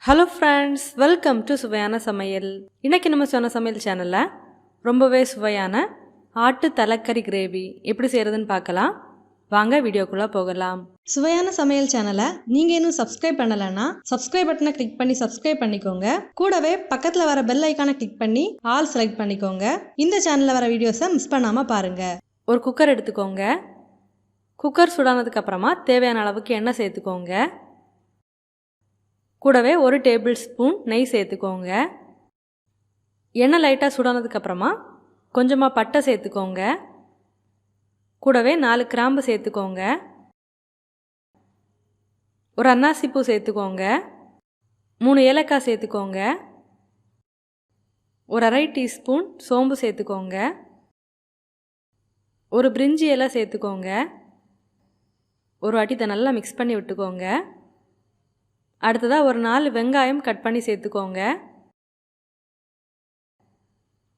Hello friends, welcome to Suvaiyana Samayal. இன்னைக்கு நம்ம Suvaiyana Samayal சேனல்ல ரொம்பவே சுவையான ஆட்டு தலக்கறி கிரேவி எப்படி செய்யறதுன்னு பார்க்கலாம். வாங்க வீடியோக்குள்ள போகலாம். சுவையான சமையல் சேனலை நீங்க இன்னும் சப்ஸ்கிரைப் பண்ணலன்னா சப்ஸ்கிரைப் பட்டனை கிளிக் பண்ணி சப்ஸ்கிரைப் பண்ணிக்கோங்க. கூடவே பக்கத்துல வர பெல் ஐகானை கிளிக் பண்ணி ஆல் செலக்ட் பண்ணிக்கோங்க. இந்த சேனல்ல வர வீடியோஸை மிஸ் பண்ணாம பாருங்க. ஒரு குக்கர் எடுத்துக்கோங்க. குக்கர் சூடானதுக்கு அப்புறமா தேவையான அளவுக்கு எண்ணெய் சேர்த்துக்கோங்க. கூடவே ஒரு டேபிள் ஸ்பூன் நெய் சேர்த்துக்கோங்க. எண்ணெய் லைட்டாக சூடானதுக்கப்புறமா கொஞ்சமாக பட்டை சேர்த்துக்கோங்க. கூடவே 4 கிராம்பு சேர்த்துக்கோங்க. ஒரு அன்னாசி பூ சேர்த்துக்கோங்க. 3 ஏலக்காய் சேர்த்துக்கோங்க. ஒரு அரை டீஸ்பூன் சோம்பு சேர்த்துக்கோங்க. ஒரு பிரிஞ்சி இலை சேர்த்துக்கோங்க. ஒரு வாட்டி இதை நல்லா மிக்ஸ் பண்ணி விட்டுக்கோங்க. அடுத்ததாக ஒரு 4 வெங்காயம் கட் பண்ணி சேர்த்துக்கோங்க.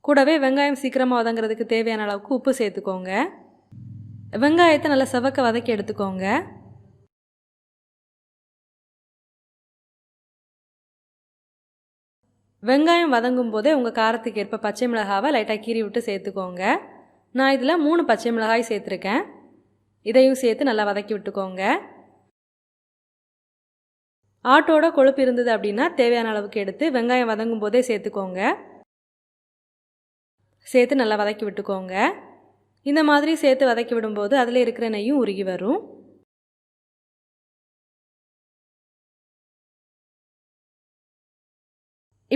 கூடவே வெங்காயம் சீக்கிரமாக வதங்கிறதுக்கு தேவையான அளவுக்கு உப்பு சேர்த்துக்கோங்க. வெங்காயத்தை நல்லா செவக்க வதக்கி எடுத்துக்கோங்க. வெங்காயம் வதங்கும் போதே உங்கள் காரத்துக்கு ஏற்ப பச்சை மிளகாவை லைட்டாக கீறி விட்டு சேர்த்துக்கோங்க. நான் இதில் 3 பச்சை மிளகாய் சேர்த்துருக்கேன். இதையும் சேர்த்து நல்லா வதக்கி விட்டுக்கோங்க. ஆட்டோட கொழுப்பு இருந்தது அப்படின்னா தேவையான அளவுக்கு எடுத்து வெங்காயம் வதங்கும் போதே சேர்த்துக்கோங்க. சேர்த்து நல்லா வதக்கி விட்டுக்கோங்க. இந்த மாதிரி சேர்த்து வதக்கி விடும்போது அதில் இருக்கிற நெய்யும் உருகி வரும்.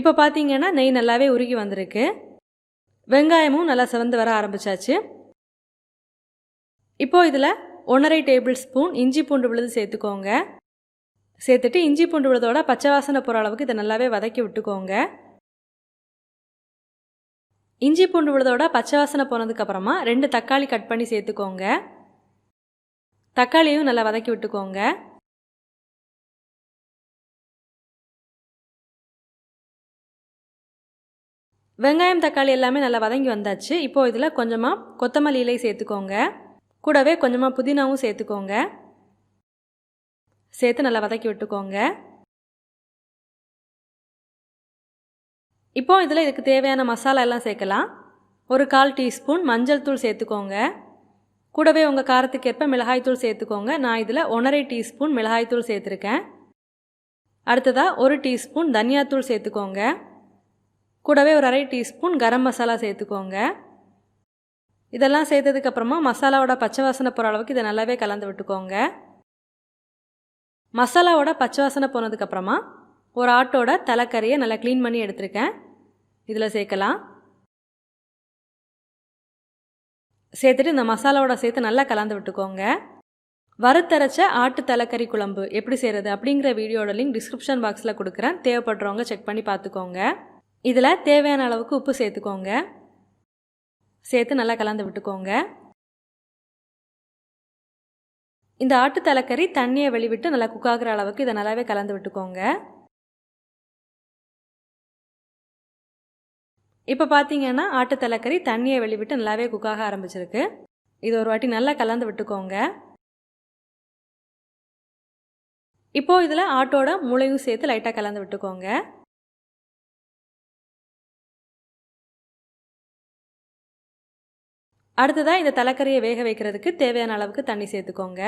இப்போ பார்த்தீங்கன்னா நெய் நல்லாவே உருகி வந்திருக்கு. வெங்காயமும் நல்லா சிவந்து வர ஆரம்பிச்சாச்சு. இப்போது இதில் 1½ டேபிள் ஸ்பூன் இஞ்சி பூண்டு விழுது சேர்த்துக்கோங்க. சேர்த்துட்டு இஞ்சி பூண்டு விழுதோட பச்சை வாசனை போகிற அளவுக்கு இதை நல்லாவே வதக்கி விட்டுக்கோங்க. இஞ்சி பூண்டு விழுதோட பச்சை வாசனை போனதுக்கப்புறமா 2 தக்காளி கட் பண்ணி சேர்த்துக்கோங்க. தக்காளியும் நல்லா வதக்கி விட்டுக்கோங்க. வெங்காயம் தக்காளி எல்லாமே நல்லா வதங்கி வந்தாச்சு. இப்போது இதில் கொஞ்சமாக கொத்தமல்லி இலை சேர்த்துக்கோங்க. கூடவே கொஞ்சமாக புதினாவும் சேர்த்துக்கோங்க. சேர்த்து நல்லா வதக்கி விட்டுக்கோங்க. இப்போ இதில் இதுக்கு தேவையான மசாலா எல்லாம் சேர்க்கலாம். ஒரு 1/4 டீஸ்பூன் மஞ்சள் தூள் சேர்த்துக்கோங்க. கூடவே உங்கள் காரத்துக்கு ஏற்ப மிளகாய்த்தூள் சேர்த்துக்கோங்க. நான் இதில் 1½ டீஸ்பூன் மிளகாய்த்தூள் சேர்த்துருக்கேன். அடுத்ததாக 1 டீஸ்பூன் தனியாத்தூள் சேர்த்துக்கோங்க. கூடவே ஒரு அரை டீஸ்பூன் கரம் மசாலா சேர்த்துக்கோங்க. இதெல்லாம் சேர்த்ததுக்கப்புறமா மசாலாவோட பச்சை வாசனை போகிற அளவுக்கு இதை நல்லாவே கலந்து விட்டுக்கோங்க. மசாலாவோட பச்சை வாசனை போனதுக்கப்புறமா ஒரு ஆட்டோட தலக்கறியை நல்லா க்ளீன் பண்ணி எடுத்துருக்கேன். இதில் சேர்க்கலாம். சேர்த்துட்டு இந்த மசாலாவோட சேர்த்து நல்லா கலந்து விட்டுக்கோங்க. வறுத்தரைச்ச ஆட்டு தலக்கறி குழம்பு எப்படி செய்கிறது அப்படிங்கிற வீடியோட லிங்க் டிஸ்கிரிப்ஷன் பாக்ஸில் கொடுக்குறேன். தேவைப்படுறவங்க செக் பண்ணி பார்த்துக்கோங்க. இதில் தேவையான அளவுக்கு உப்பு சேர்த்துக்கோங்க. சேர்த்து நல்லா கலந்து விட்டுக்கோங்க. இந்த ஆட்டு தலக்கறி தண்ணியை வெளிவிட்டு நல்லா குக் ஆகிற அளவுக்கு இதை நல்லாவே கலந்து விட்டுக்கோங்க. இப்போ பார்த்தீங்கன்னா ஆட்டு தலக்கறி தண்ணியை வெளிவிட்டு நல்லாவே குக் ஆக ஆரம்பிச்சிருக்கு. இது ஒரு வாட்டி நல்லா கலந்து விட்டுக்கோங்க. இப்போது இதில் ஆட்டோட மூளையும் சேர்த்து லைட்டாக கலந்து விட்டுக்கோங்க. அடுத்ததாக இந்த தலக்கறியை வேக வைக்கிறதுக்கு தேவையான அளவுக்கு தண்ணி சேர்த்துக்கோங்க.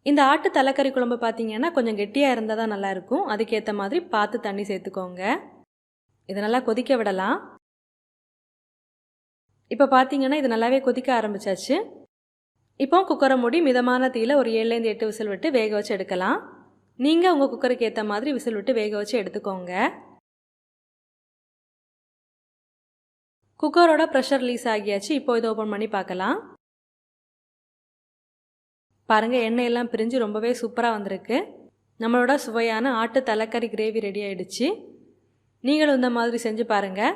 இந்த ஆட்டு தலக்கறி குழம்பு பார்த்தீங்கன்னா கொஞ்சம் கெட்டியாக இருந்தால் தான் நல்லாயிருக்கும். அதுக்கேற்ற மாதிரி பார்த்து தண்ணி சேர்த்துக்கோங்க. இதை நல்லா கொதிக்க விடலாம். இப்போ பார்த்தீங்கன்னா இது நல்லாவே கொதிக்க ஆரம்பிச்சாச்சு. இப்போ குக்கரை மூடி மிதமான தீயில் ஒரு 7லேருந்து 8 விசில் விட்டு வேக வச்சு எடுக்கலாம். நீங்கள் உங்கள் குக்கருக்கு ஏற்ற மாதிரி விசில் விட்டு வேக வச்சு எடுத்துக்கோங்க. குக்கரோட ப்ரெஷர் ரிலீஸ் ஆகியாச்சு. இப்போ இதை ஓப்பன் பண்ணி பார்க்கலாம். பாருங்கள், எண்ணெயெல்லாம் பிரிஞ்சு ரொம்பவே சூப்பராக வந்திருக்கு. நம்மளோட சுவையான ஆட்டு தலக்கறி கிரேவி ரெடி ஆகிடுச்சு. நீங்களும் இந்த மாதிரி செஞ்சு பாருங்கள்.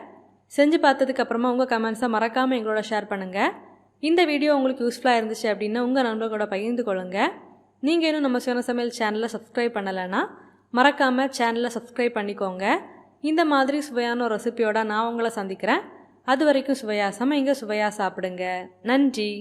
செஞ்சு பார்த்ததுக்கப்புறமா உங்கள் கமெண்ட்ஸை மறக்காமல் எங்களோட ஷேர் பண்ணுங்கள். இந்த வீடியோ உங்களுக்கு யூஸ்ஃபுல்லாக இருந்துச்சு அப்படின்னா உங்கள் நண்பர்களோட பகிர்ந்து கொள்ளுங்கள். நீங்கள் இன்னும் நம்ம சுவையான சமையல் சேனலை சப்ஸ்கிரைப் பண்ணலைன்னா மறக்காமல் சேனலை சப்ஸ்கிரைப் பண்ணிக்கோங்க. இந்த மாதிரி சுவையான ஒரு ரெசிபியோட நான் உங்களை சந்திக்கிறேன். அது வரைக்கும் சுவையா சமைங்க, சுவையா சாப்பிடுங்க. நன்றி.